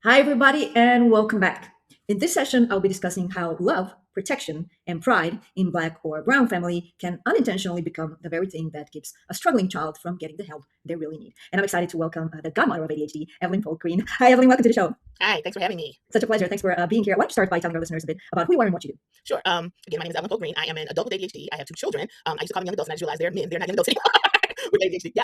Hi, everybody, and welcome back. In this session, I'll be discussing how love, protection, and pride in Black or Brown family can unintentionally become the very thing that keeps a struggling child from getting the help they really need. And I'm excited to welcome the godmother of ADHD, Evelyn Polk Green. Hi, Evelyn, welcome to the show. Hi, thanks for having me. Such a pleasure. Thanks for being here. Why don't you start by telling our listeners a bit about who you are and what you do? Sure. Again, my name is Ellen Pope Green. I am an adult with ADHD. I have two children. I used to call them young adults, and I just realized they're men. They're not young adults anymore with ADHD. Yeah.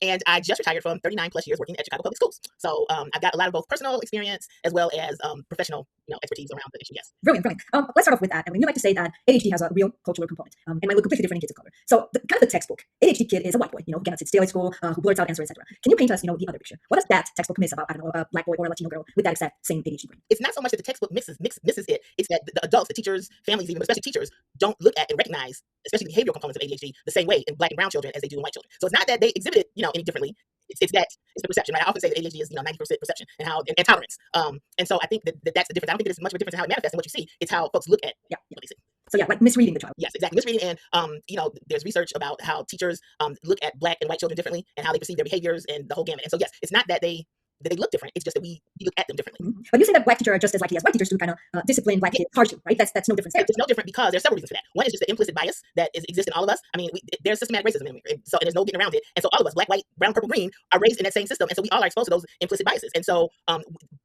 And I just retired from 39 plus years working at Chicago Public Schools. So I've got a lot of both personal experience as well as professional, expertise around the issue. Yes. Brilliant, brilliant. Let's start off with that. Evelyn, you like to say that ADHD has a real cultural component and might look completely different in kids of color. So, kind of the textbook, ADHD kid is a white boy, who cannot sit still at school, who blurts out answers, etc. Can you paint us, the other picture? What does that textbook miss about, I don't know, a black boy or a Latino girl with that exact same ADHD brain? It's not so much that the textbook misses it. It's that the adults, the teachers, families, even especially teachers, don't look at and recognize, especially the behavioral components of ADHD, the same way in Black and brown children as they do in white children. So it's not that they exhibit it, any differently. It's the perception, right? I often say that ADHD is 90% perception and tolerance. And so I think that's the difference. I don't think there's much of a difference in how it manifests and what you see. It's how folks look at what they see. So yeah, like misreading the child. Yes, exactly. Misreading, and there's research about how teachers look at Black and white children differently and how they perceive their behaviors and the whole gamut. And so yes, it's not that they look different. It's just that we look at them differently. But you say that black teachers are just as likely as white teachers to kind of discipline black kids harshly, right? That's no difference there. It's no different because there's several reasons for that. One is just the implicit bias that exists in all of us. I mean, there's systematic racism in America, and there's no getting around it. And so all of us, black, white, brown, purple, green, are raised in that same system, and so we all are exposed to those implicit biases. And so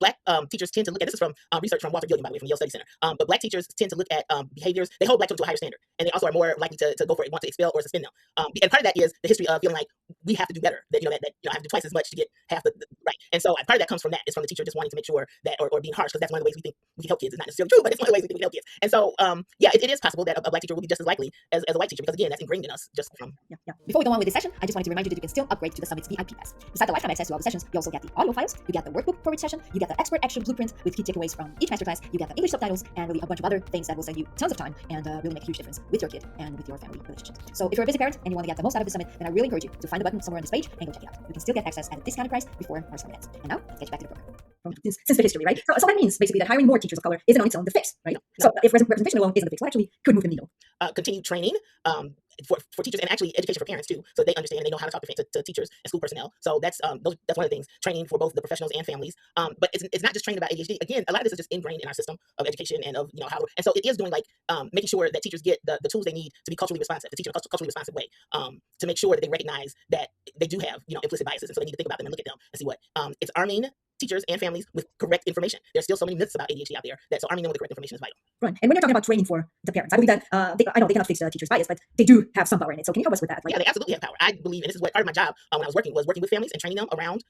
black teachers tend to look at, this is from research from Walter Gilliam, by the way, from Yale Study Center. But black teachers tend to look at behaviors. They hold black children to a higher standard, and they also are more likely to go for it, want to expel or suspend them. And part of that is the history of feeling like we have to do better. That I have to do twice as much to get half the right. And so part of that comes from that. It's from the teacher just wanting to make sure that, or being harsh, because that's one of the ways we think we can help kids. It's not necessarily true, but it's one of the ways we think we can help kids. And so, it is possible that a black teacher will be just as likely as a white teacher, because again, that's ingrained in us just from. Yeah. Before we go on with this session, I just wanted to remind you that you can still upgrade to the Summit's VIP Pass. Besides the lifetime access to all the sessions, you also get the audio files, you get the workbook for each session, you get the expert action blueprint with key takeaways from each masterclass, you get the English subtitles, and really a bunch of other things that will save you tons of time and really make a huge difference with your kid and with your family relationships. So if you're a busy parent and you want to get the most out of the summit, then I really encourage you to find the button somewhere on this page and go check it out. You can still get access at a discounted price before our summit ends. And now, let's get you back to the book. Since the history, right? So that means basically that hiring more teachers of color isn't on its own the fix, right? No. So if representation alone isn't the fix, what actually could move the needle? Continued training for teachers, and actually education for parents too, so they understand and they know how to talk to teachers and school personnel. So that's one of the things. Training for both the professionals and families. But it's not just training about ADHD. Again, a lot of this is just ingrained in our system of education and of how. And so it is doing making sure that teachers get the tools they need to be culturally responsive, to teach in a culturally responsive way. To make sure that they recognize that they do have implicit biases, and so they need to think about them and look at them and see what it's arming teachers and families with correct information. There's still so many myths about ADHD out there, so arming them with the correct information is vital. Right. And when you're talking about training for the parents, I believe that I know they cannot fix the teacher's bias, but they do have some power in it. So can you help us with that? Yeah, they absolutely have power. I believe, and this is what part of my job when I was working with families and training them around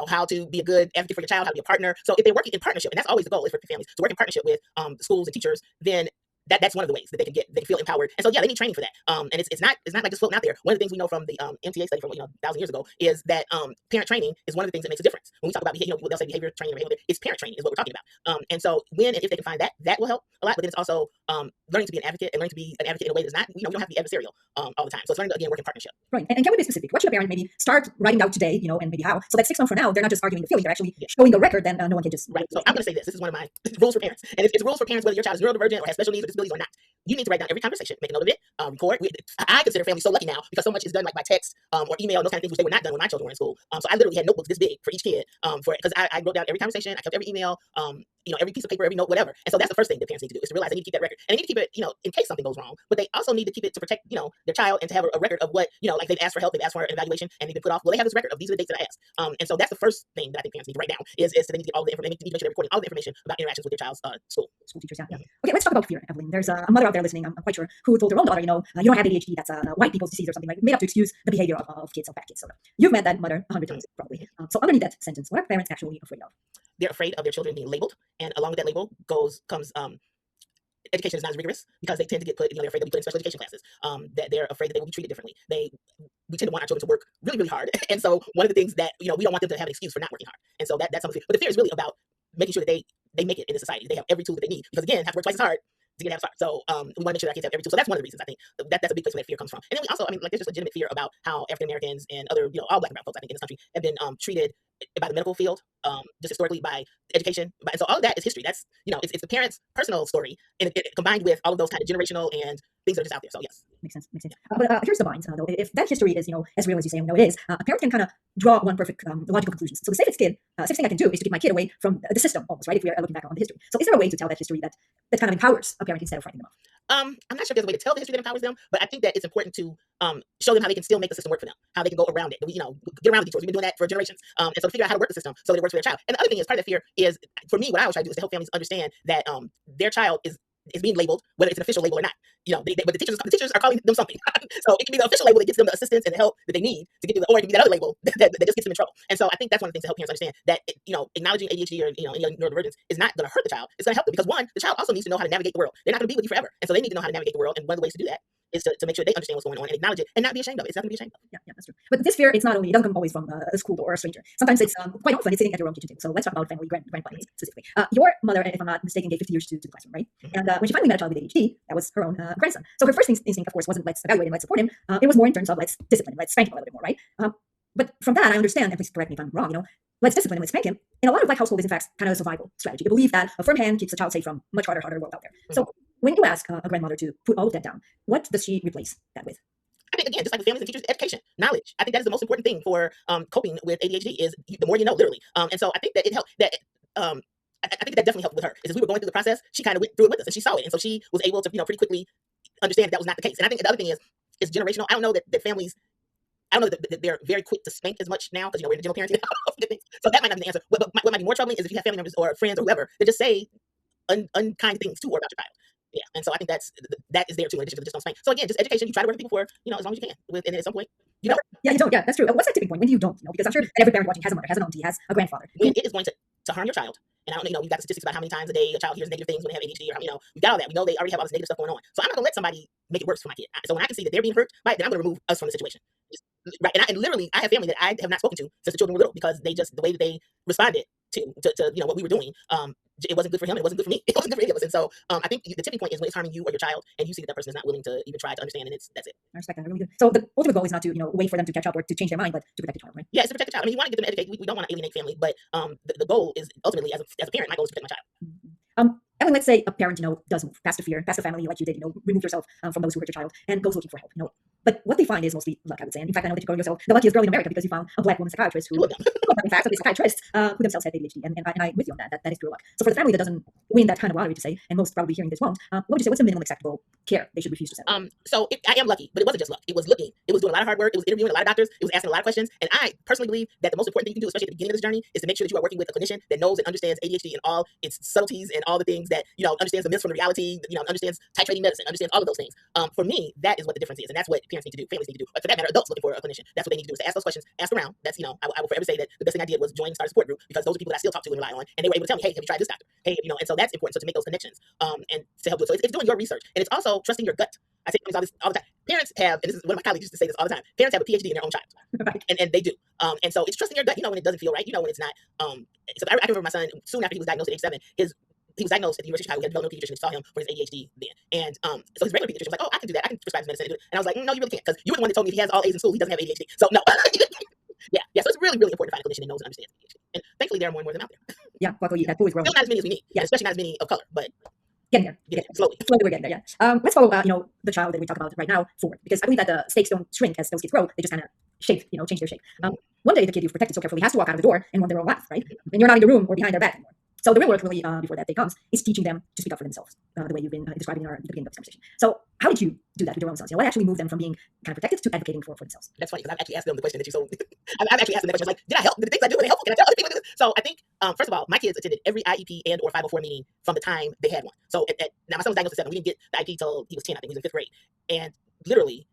how to be a good advocate for your child, how to be a partner. So if they're working in partnership, and that's always the goal, is for families to work in partnership with schools and teachers, then that's one of the ways that they can feel empowered. And so they need training for that. And it's not like just floating out there. One of the things we know from the MTA study from 1,000 years ago is that parent training is one of the things that makes a difference. When we talk about they'll say behavior training or behavior, it's parent training is what we're talking about. And so when and if they can find that will help a lot. But then it's also learning to be an advocate, and learning to be an advocate in a way that's not you don't have to be adversarial all the time. So it's learning to again work in partnership. Right. And can we be specific? What should a parent maybe start writing out today, and maybe how, so that 6 months from now they're not just arguing the feeling, they're actually showing the record, then no one can just. Right. So I'm going to say this is one of my rules for parents, and it's rules for parents whether your child is neurodivergent or has special needs or disabilities or not. You need to write down every conversation, make a note of it, record. I consider family so lucky now because so much is done by text or email, and those kind of things, which they were not done when my children were in school. So I literally had notebooks this big for each kid because I wrote down every conversation, I kept every email, every piece of paper, every note, whatever. And so that's the first thing that parents need to do, is to realize they need to keep that record. And they need to keep it, in case something goes wrong. But they also need to keep it to protect, their child, and to have a record of what, like they've asked for help, they've asked for an evaluation, and they've been put off. Well, they have this record of these are the dates that I asked. And so that's the first thing that I think parents need to write down is that they need to get all the information. They need to make sure they're recording all the information about interactions with their child's school teachers. Yeah. Okay, let's talk about fear, Evelyn. There's a mother out there listening, I'm quite sure, who told her own daughter, you don't have ADHD, that's a white people's disease or something, like made up to excuse the behavior of kids, of bad kids. So you've met that mother 100 times, probably. So underneath that sentence, what are parents actually afraid of? They're afraid of their children being labeled, and along with that label comes education is not as rigorous, because they tend to get put, they're afraid to be put in special education classes. That they're afraid that they will be treated differently. We tend to want our children to work really, really hard, and so one of the things that we don't want them to have an excuse for not working hard. And so that's something. But the fear is really about making sure that they make it in the society. They have every tool that they need, because again, have to work twice as hard to get that start. So we want to make sure that our kids have every tool. So that's one of the reasons I think that's a big place where that fear comes from. And then we also, there's just legitimate fear about how African Americans and other, all Black and brown folks, I think, in this country have been treated by the medical field, just historically, by education. And so all of that is history. That's, it's the parents' personal story, and combined with all of those kind of generational and things that are just out there. So yes. Makes sense. Makes sense. But here's the bind, though. If that history is, as real as you say, it is, a parent can kind of draw one perfect logical conclusion. So the safest thing I can do is to keep my kid away from the system, almost, right? If we are looking back on the history. So is there a way to tell that history that kind of empowers a parent instead of frightening them off? I'm not sure if there's a way to tell the history that empowers them, but I think that it's important to show them how they can still make the system work for them, how they can go around it. Get around the detours. We've been doing that for generations. And so to figure out how to work the system so that it works for their child. And the other thing is, part of the fear is, for me, what I always try to do is to help families understand that their child is being labeled, whether it's an official label or not. But the teachers are calling them something. So it can be the official label that gets them the assistance and the help that they need to get to or it can be that other label that just gets them in trouble. And so I think that's one of the things to help parents understand, that acknowledging ADHD or any neurodivergence is not going to hurt the child. It's going to help them, because one, the child also needs to know how to navigate the world. They're not going to be with you forever, and so they need to know how to navigate the world. And one of the ways to do that is to make sure they understand what's going on and acknowledge it and not be ashamed of it. It's nothing to be ashamed of. Yeah, that's true. But this fear, it doesn't come always from a school or a stranger. Sometimes it's quite often it's sitting at your own kitchen table. So let's talk about family grandparents specifically. Your mother, if I'm not mistaken, gave 50 years to the classroom, right? And when she finally met a child with ADHD, that was her own grandson. So her first instinct, of course, wasn't let's evaluate him, let's support him. It was more in terms of let's discipline him, let's spank him a little bit more, right? But from that, I understand, and please correct me if I'm wrong, let's discipline him, let's spank him. In a lot of Black households, in fact, kind of a survival strategy. They believe that a firm hand keeps the child safe from much harder world out there. So when you ask a grandmother to put all of that down, what does she replace that with? I think, again, just like with families and teachers, education, knowledge. I think that is the most important thing for coping with ADHD, is the more you know, literally. And so I think that it helped. I think that definitely helped with her. Is as we were going through the process, she kind of went through it with us, and she saw it, and so she was able to pretty quickly understand that was not the case. And I think the other thing is generational. I don't know that families. I don't know that they're very quick to spank as much now, because we're in a general parenting now. So that might not be the answer. But what might be more troubling is if you have family members or friends or whoever that just say unkind things to or about your child. Yeah, and so I think that is there too, in addition to just don't spank. So again, just education. You try to work with people for as long as you can. And then at some point, you know. Yeah, you don't. Yeah, that's true. What's that tipping point? When do you don't? Because I'm sure that every parent watching has a mother, has an auntie, has a grandfather. When it is going to harm your child. And I don't know, you've got statistics about how many times a day a child hears negative things when they have ADHD, or we've got all that. We know they already have all this negative stuff going on. So I'm not gonna let somebody make it worse for my kid. So when I can see that they're being hurt, right, then I'm gonna remove us from the situation. Right. And literally, I have family that I have not spoken to since the children were little, because the way that they responded to what we were doing, it wasn't good for him. It wasn't good for me. It wasn't good for any of us. And so I think the tipping point is when it's harming you or your child, and you see that person is not willing to even try to understand, and that's it. I respect that. I really do. So the ultimate goal is not to wait for them to catch up or to change their mind, but to protect the child, right? Yeah, it's to protect the child. You want to get them educated. We don't want to alienate family, but the goal is ultimately, as a parent, my goal is to protect my child. Mm-hmm. Evelyn, let's say a parent, does move past the fear, past the family, like you did, remove yourself from those who hurt your child, and goes looking for help, But what they find is mostly luck, I would say. And in fact, I know that you call yourself the luckiest girl in America because you found a Black woman psychiatrist who, in fact, psychiatrists who themselves had ADHD. And I'm with you on that. That is pure luck. So for the family that doesn't win that kind of lottery, to say, and most probably hearing this won't, what would you say? What's the minimum acceptable care they should refuse to send? So I am lucky, but it wasn't just luck. It was looking. It was doing a lot of hard work. It was interviewing a lot of doctors. It was asking a lot of questions. And I personally believe that the most important thing you can do, especially at the beginning of this journey, is to make sure that you are working with a clinician that knows and understands ADHD and all its subtleties and all the things that, understands the myths from the reality, understands titrating medicine, understands all of those things. For me, that is what the difference is. And that's what parents need to do, families need to do. But for that matter, adults looking for a clinician, that's what they need to do, is to ask those questions, ask around. That's, I will forever say that the best thing I did was join and start a support group, because those are people that I still talk to and rely on. And they were able to tell me, hey, have you tried this doctor? Hey, and so that's important. So to make those connections and to help do it. So it's doing your research. And it's also trusting your gut. I say all this all the time. Parents have, and this is one of my colleagues used to say this all the time, parents have a PhD in their own child. and they do. And so it's trusting your gut, when it doesn't feel right, when it's not. So I remember my son, soon after he was diagnosed at age 7, he was diagnosed at the University of Chicago. We had a developmental pediatrician who saw him for his ADHD then. And so his regular pediatrician was like, oh, I can do that. I can prescribe his medicine. And I was like, no, you really can't, because you were the one that told me if he has all A's in school, he doesn't have ADHD. So no. Yeah. So it's really, really important to find a clinician that knows and understands ADHD. And thankfully, there are more and more of them out there. Yeah, luckily that pool is growing. Still not as many as we need. Yeah, especially not as many of color, but getting there. Slowly we're getting there. Yeah. Let's follow the child that we talk about right now forward, because I believe that the stakes don't shrink as those kids grow. They just kind of change their shape. One day the kid you've protected so carefully has to walk out of the door and run their own path, right? And you're not in the room or behind their back anymore. So the real work really, before that day comes, is teaching them to speak up for themselves, the way you've been describing in the beginning of this conversation. So how did you do that with your own sons? What actually moved them from being kind of protected to advocating for themselves? That's funny, because I've actually asked them the question that you so. I've actually asked them that question, like, did I help? Did the things I do, are they helpful? Can I tell other people this? So I think, first of all, my kids attended every IEP and or 504 meeting from the time they had one. So now my son was diagnosed at 7. We didn't get the IEP till he was 10, I think. He was in 5th grade. And literally,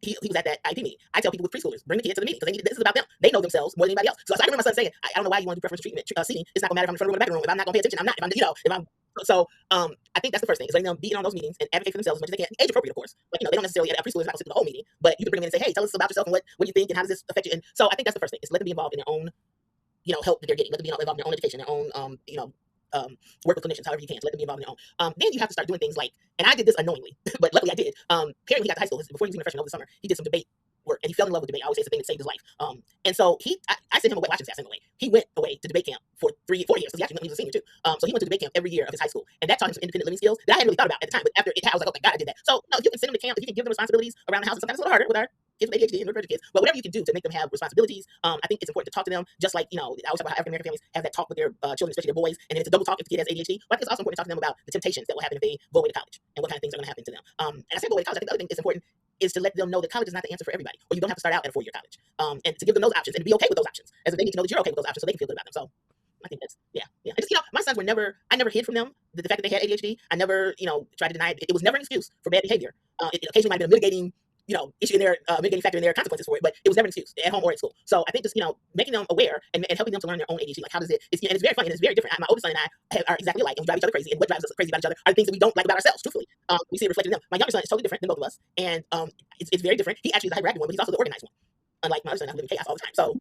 he was at that IEP meeting. I tell people with preschoolers, bring the kids to the meeting, because this is about them. They know themselves more than anybody else. So I remember my son saying, I don't know why you want to do preference treatment seating. It's not gonna matter if I'm in front room or back room. If I'm not gonna pay attention, I'm not. So I think that's the first thing, is letting them be in on those meetings and advocate for themselves as much as they can. Age appropriate, of course. Like, they don't necessarily, a preschool is not going to sit the whole meeting, but you can bring them in and say, hey, tell us about yourself and what you think and how does this affect you. And so I think that's the first thing, is let them be involved in their own, help that they're getting. Let them be involved in their own education, their own, work with clinicians, however you can. So let them be involved in their own. Then you have to start doing things like, and I did this unknowingly, but luckily I did. Perry, when he got to high school, before he was even a freshman over the summer, he did some debate work, and he fell in love with debate. I always say it's the thing that saved his life. And so I sent him away. Well, I shouldn't say I sent him away. He went away to debate camp for 4 years. So he was a senior too. So he went to debate camp every year of his high school, and that taught him some independent living skills that I hadn't really thought about at the time. But after it, I was like, oh my God, I did that. So no, you can send them to camp, if you can give them responsibilities around the house, and sometimes it's a little harder with our kids with ADHD and neurodivergent kids, but whatever you can do to make them have responsibilities, I think it's important to talk to them, just like, I always talk about how African American families have that talk with their children, especially their boys, and then it's a double talk if the kid has ADHD. But I think it's also important to talk to them about the temptations that will happen if they go away to college and what kind of things are going to happen to them. And I say go away to college, I think the other thing that's important is to let them know that college is not the answer for everybody, or you don't have to start out at a 4-year college, and to give them those options and to be okay with those options, as if they need to know that you're okay with those options so they can feel good about them. So I think that's, yeah. And just, my sons were never, I never hid from them the fact that they had ADHD. I never, tried to deny it. It was never an excuse for bad behavior. It occasionally might have been a mitigating, issue in their, mitigating factor in their consequences for it, but it was never an excuse at home or at school. So I think just, making them aware and helping them to learn their own ADHD, like how does it, and it's very funny and it's very different. My oldest son and I are exactly alike, and we drive each other crazy, and what drives us crazy about each other are the things that we don't like about ourselves, truthfully. We see it reflected in them. My younger son is totally different than both of us, and it's very different. He actually is the hyperactive one, but he's also the organized one, unlike my other son who live in chaos all the time. So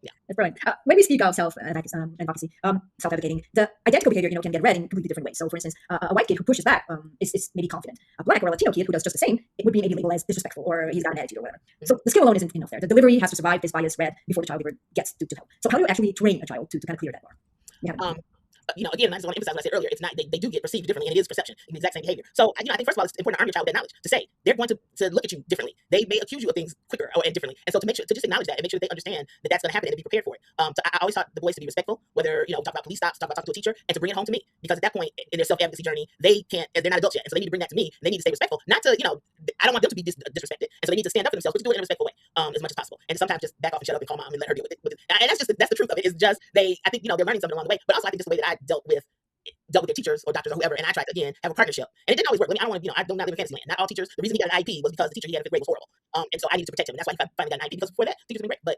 yeah. That's brilliant. When we speak of self-advocacy, self-advocating, the identical behavior, can get read in completely different ways. So, for instance, a white kid who pushes back is maybe confident. A black or a Latino kid who does just the same, it would be maybe labeled as disrespectful, or he's got an attitude or whatever. Mm-hmm. So the skill alone isn't enough there. The delivery has to survive this bias read before the child ever gets to help. So how do you actually train a child to kind of clear that bar? Yeah. Again, I just want to emphasize what I said earlier. It's not, they do get perceived differently, and it is perception, the exact same behavior. So, I think first of all, it's important to arm your child with that knowledge, to say they're going to look at you differently. They may accuse you of things quicker and differently. And so to make sure, to just acknowledge that and make sure that they understand that that's going to happen and to be prepared for it. So I always taught the boys to be respectful, whether, talk about police stops, talk about talking to a teacher, and to bring it home to me. Because at that point in their self-advocacy journey, they're not adults yet. And so they need to bring that to me, and they need to stay respectful. Not to, I don't want them to be disrespected. And so they need to stand up for themselves, but to do it in a respectful way, as much as possible. And sometimes just back off and shut up and call mom and let her deal with it. And that's the truth of it. It's just, I think, they're learning something along the way. But also I think just the way that I dealt with their teachers or doctors or whoever, and I tried to, again, have a partnership. And it didn't always work. I don't want to, I do not live in fantasy land. Not all teachers, the reason he got an IEP was because the teacher he had in 5th grade was horrible. And so I needed to protect him. And that's why he finally got an IEP, because before that, teachers were great. But,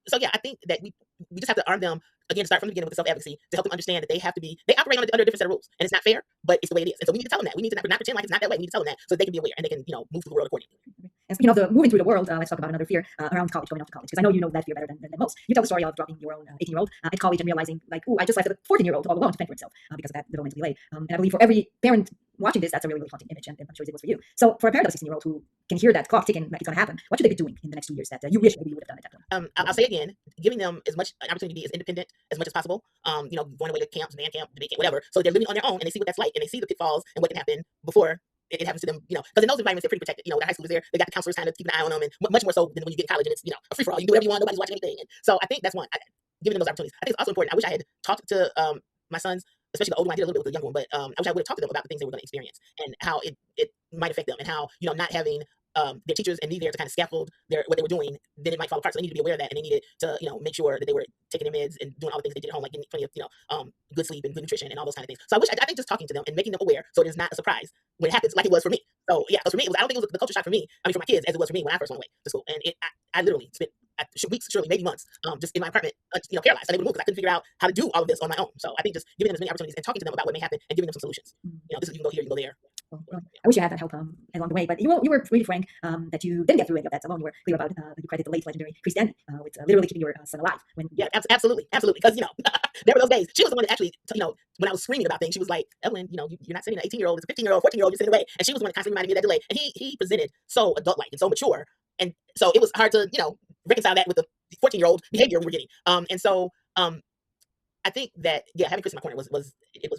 so yeah, I think that we just have to arm them, again, start from the beginning with the self-advocacy, to help them understand that they operate under a different set of rules. And it's not fair, but it's the way it is. And so we need to tell them that. We need to not pretend like it's not that way. We need to tell them that so they can be aware and they can, move through the world accordingly. And speaking of the moving through the world, let's talk about another fear around college, going off to college, because I know you know that fear better than most. You tell the story of dropping your own 18-year-old at college and realizing, like, oh, I just left a 14-year-old all alone to fend for himself because of that developmental delay. And I believe for every parent watching this, that's a really, really haunting image, and I'm sure it was for you. So for a parent of a 16-year-old who can hear that clock ticking, like it's going to happen, what should they be doing in the next 2 years that you wish maybe you would have done at that point? I'll say again, giving them as much an opportunity to be as independent as much as possible. Going away to camps, band camp, debate camp, whatever. So they're living on their own and they see what that's like, and they see the pitfalls and what can happen before it happens to them, because in those environments they're pretty protected. When high school is there, they got the counselors kind of keeping an eye on them, and much more so than when you get in college and it's a free for all. You can do whatever you want, nobody's watching anything. And so I think that's one, giving them those opportunities. I think it's also important. I wish I had talked to my sons, especially the older one. I did a little bit with the younger one, but I wish I would have talked to them about the things they were going to experience and how it might affect them, and how not having their teachers and me there to kind of scaffold what they were doing, then it might fall apart. So they needed to be aware of that, and they needed to make sure that they were taking their meds and doing all the things they did at home, like getting plenty of good sleep and good nutrition and all those kind of things. So I think just talking to them and making them aware, so it is not a surprise when it happens, like it was for me. So yeah, because for me, I don't think it was the culture shock for me. I mean, for my kids, as it was for me when I first went away to school, and I literally spent weeks, surely maybe months, just in my apartment, paralyzed, unable to move because I couldn't figure out how to do all of this on my own. So I think just giving them as many opportunities and talking to them about what may happen and giving them some solutions. This is, you can go here, you can go there. Well, I wish you had that help along the way, but you were really frank that you didn't get through any of that alone. You were clear about you credit the late legendary Chris Denny with literally keeping your son alive. Absolutely, because there were those days. She was the one that actually, when I was screaming about things, she was like, Evelyn, you're not sending an 18-year-old, it's a 15-year-old, 14-year-old, you're sending away, and she was the one that constantly reminded me of that delay. And he presented so adult-like and so mature, and so it was hard to reconcile that with the 14-year-old behavior we were getting. And so I think that having Chris in my corner was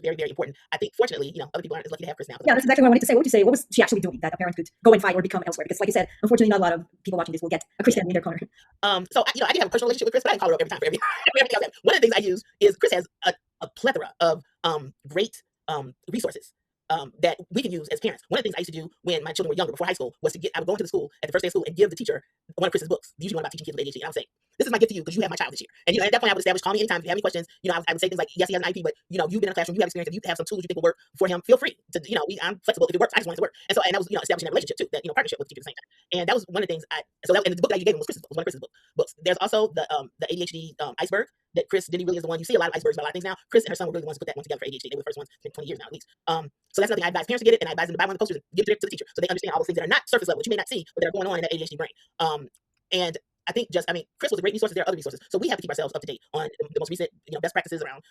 very, very important. I think fortunately, other people aren't as lucky to have Chris now. Yeah, that's exactly what I wanted to say. What would you say? What was she actually doing that a parent could go and fight or become elsewhere? Because like you said, unfortunately, not a lot of people watching this will get a Chris Denny in their corner. So I did have a personal relationship with Chris, but I didn't call her up every time for everything else. One of the things I use is Chris has a plethora of great resources that we can use as parents. One of the things I used to do when my children were younger, before high school, was I would go into the school at the first day of school and give the teacher one of Chris's books, usually one about teaching kids with ADHD. And I would say, this is my gift to you because you have my child this year. And at that point I would establish, call me anytime if you have any questions. I would say things like, yes, he has an IEP, but you've been in a classroom, you have experience, if you have some tools you think will work for him, feel free to, I'm flexible. If it works, I just want it to work. And so, and that was, establishing that relationship too, that, partnership with the teacher at the same time. And that was one of the things and the book that you gave him was Chris's book, was one of Chris's books. There's also the ADHD iceberg that Chris Denny really is the one. You see a lot of icebergs about a lot of things now. Chris and her son were really the ones to put that one together for ADHD. They were the first ones. It's been 20 years now at least. So that's nothing. I advise parents to get it, and I advise them to buy one of the posters and give it to the teacher so they understand all those things that are not surface level, that you may not see, but that are going on in that ADHD brain. And I think Chris was a great resource. There are other resources. So we have to keep ourselves up to date on the most recent, best practices around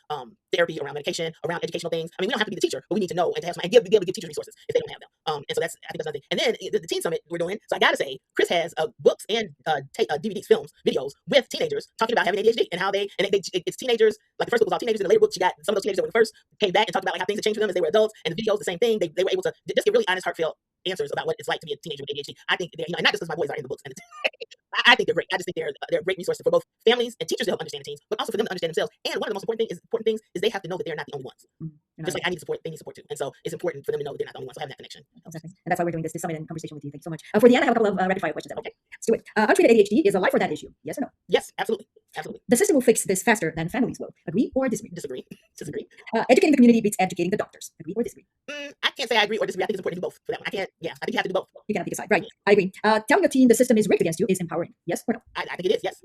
therapy, around medication, around educational things. We don't have to be the teacher, but we need to know and to have some, and be able to give teachers resources if they don't have them. And so I think that's another thing. And then the Teen Summit we're doing. So I gotta say, Chris has books and DVDs, films, videos with teenagers talking about having ADHD and how it's teenagers. Like the first book was all teenagers, and the later books, you got some of those teenagers that were the first came back and talked about like how things had changed for them as they were adults. And the videos, the same thing. They were able to just get really honest, heartfelt answers about what it's like to be a teenager with ADHD. I think they're, and not just because my boys are in the books, and I think they're great. I just think they're a great resource for both families and teachers to help understand the teens, but also for them to understand themselves. And one of the most important things is they have to know that they're not the only ones. Just like I need support, they need support too. And so it's important for them to know that they're not the only ones. So having that connection. Exactly. And that's why we're doing this summit and conversation with you. Thank you so much. For the end, I have a couple of rapid fire questions. Okay, let's do it. Untreated ADHD is a life or death issue. Yes or no? Yes, absolutely. Absolutely. The system will fix this faster than families will. Agree or disagree? Disagree. Disagree. Educating the community beats educating the doctors. Agree or disagree? I can't say I agree or disagree. I think it's important to do both for that one. I can't. Yeah, I think you have to do both. You cannot decide. Right. I agree. Telling a teen the system is rigged against you is empowering. Yes or no? I think it is. Yes.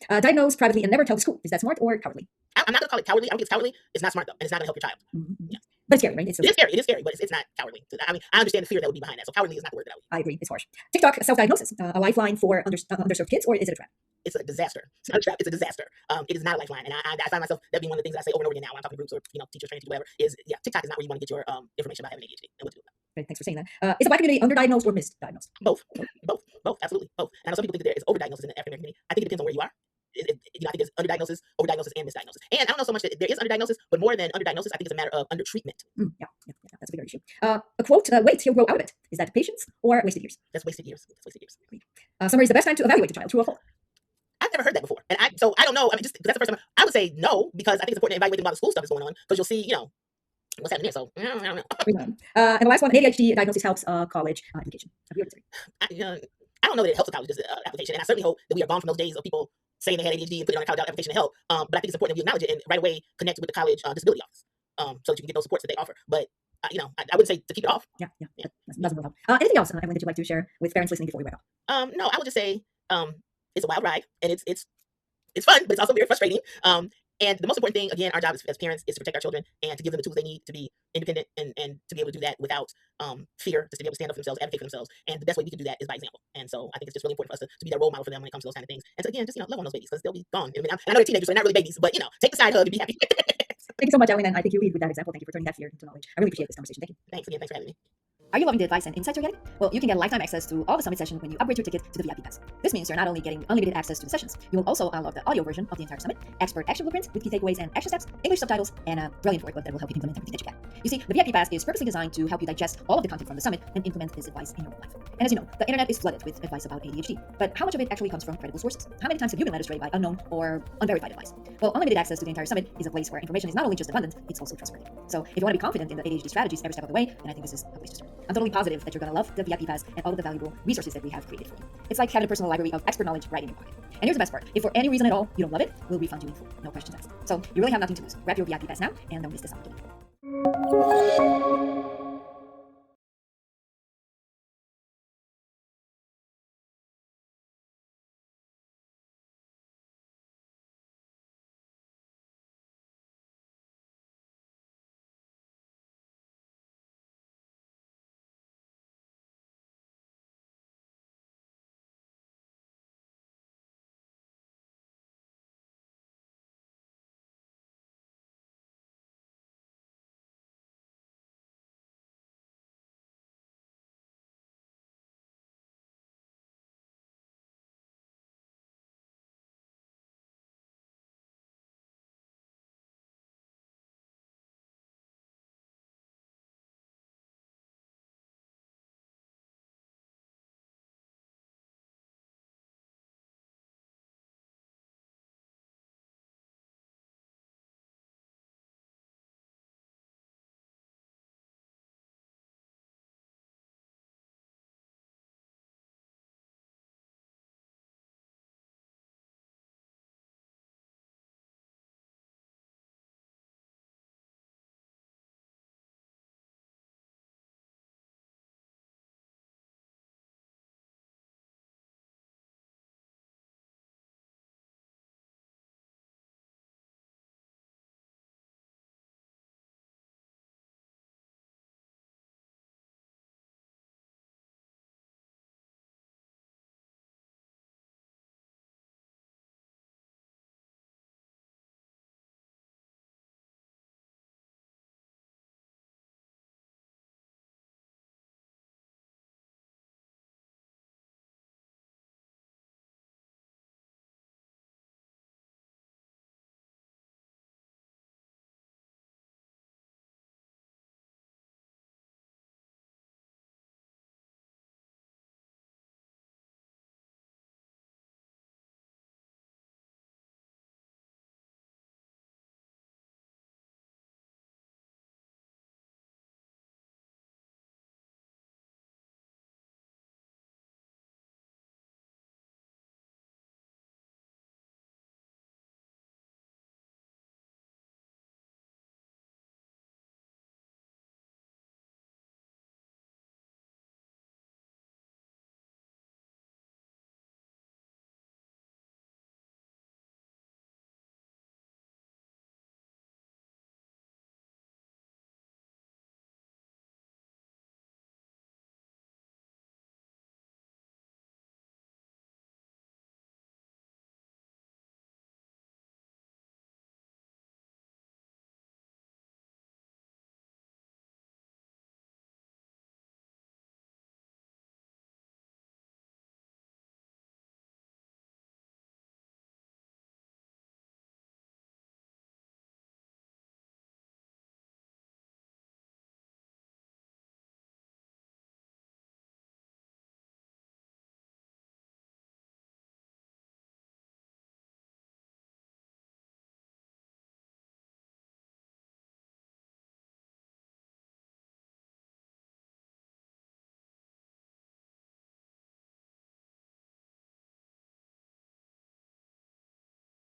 Diagnose privately and never tell the school. Is that smart or cowardly? I'm not going to call it cowardly. I don't think it's cowardly. It's not smart though, and it's not going to help your child. Yeah. But it's scary, right? It is scary. It is scary, but it's not cowardly. I mean, I understand the fear that would be behind that. So cowardly is not the word that I would use. I agree. It's harsh. TikTok self-diagnosis, a lifeline for underserved kids, or is it a trap? It's a disaster. It's not a trap. It's a disaster. It is not a lifeline, and I find myself that being one of the things that I say over and over again now when I'm talking to groups or teachers, training people, whatever. Is TikTok is not where you want to get your information about having ADHD and what to do about it. Great, thanks for saying that. Is the Black community underdiagnosed or misdiagnosed? Both, absolutely both. And I know some people think that there is overdiagnosis in the African American community. I think it depends on where you are. I think there's underdiagnosis, overdiagnosis, and misdiagnosis. And I don't know so much that there is underdiagnosis, but more than underdiagnosis, I think it's a matter of undertreatment. Yeah, that's a bigger issue. A quote, wait, he'll grow out of it. Is that patience or wasted years? That's wasted years. Summer is the best time to evaluate your child, true or false? I've never heard that before. And so I don't know. I mean, just that's the first time I would say no, because I think it's important to evaluate them while the school stuff is going on, because you'll see, what's happening there. So I don't know. And the last one, ADHD diagnosis helps college application. I don't know that it helps a college application, and I certainly hope that we are gone from those days of people saying they had ADHD and putting it on a college application to help. But I think it's important that we acknowledge it and right away connect with the college disability office, so that you can get those supports that they offer. But I wouldn't say to keep it off. Yeah. That's help. Anything else, Emily, that you'd like to share with parents listening before we wrap up? No, I would just say it's a wild ride, and it's fun, but it's also very frustrating. And the most important thing, again, our job as parents is to protect our children and to give them the tools they need to be independent and to be able to do that without fear, just to be able to stand up for themselves, advocate for themselves. And the best way we can do that is by example. And so I think it's just really important for us to be that role model for them when it comes to those kind of things. And so again, just love on those babies, because they'll be gone. I mean, I know they're teenagers, so they're not really babies, but take the side hug and be happy. Thank you so much, Ellen, and I think you lead with that example. Thank you for turning that fear into knowledge. I really appreciate this conversation. Thank you. Thanks again. Thanks for having me. Are you loving the advice and insights you're getting? Well, you can get lifetime access to all the summit sessions when you upgrade your ticket to the VIP Pass. This means you're not only getting unlimited access to the sessions, you will also unlock the audio version of the entire summit, expert action blueprints with key takeaways and action steps, English subtitles, and a brilliant workbook that will help you implement everything that you can. You see, the VIP Pass is purposely designed to help you digest all of the content from the summit and implement this advice in your own life. And as you know, the internet is flooded with advice about ADHD, but how much of it actually comes from credible sources? How many times have you been led astray by unknown or unverified advice? Well, unlimited access to the entire summit is a place where information is not only just abundant, it's also trustworthy. So if you want to be confident in the ADHD strategies every step of the way, then I think this is a place to start. I'm totally positive that you're going to love the VIP Pass and all of the valuable resources that we have created for you. It's like having a personal library of expert knowledge right in your pocket. And here's the best part. If for any reason at all you don't love it, we'll refund you in full. No questions asked. So you really have nothing to lose. Grab your VIP Pass now and don't miss this opportunity.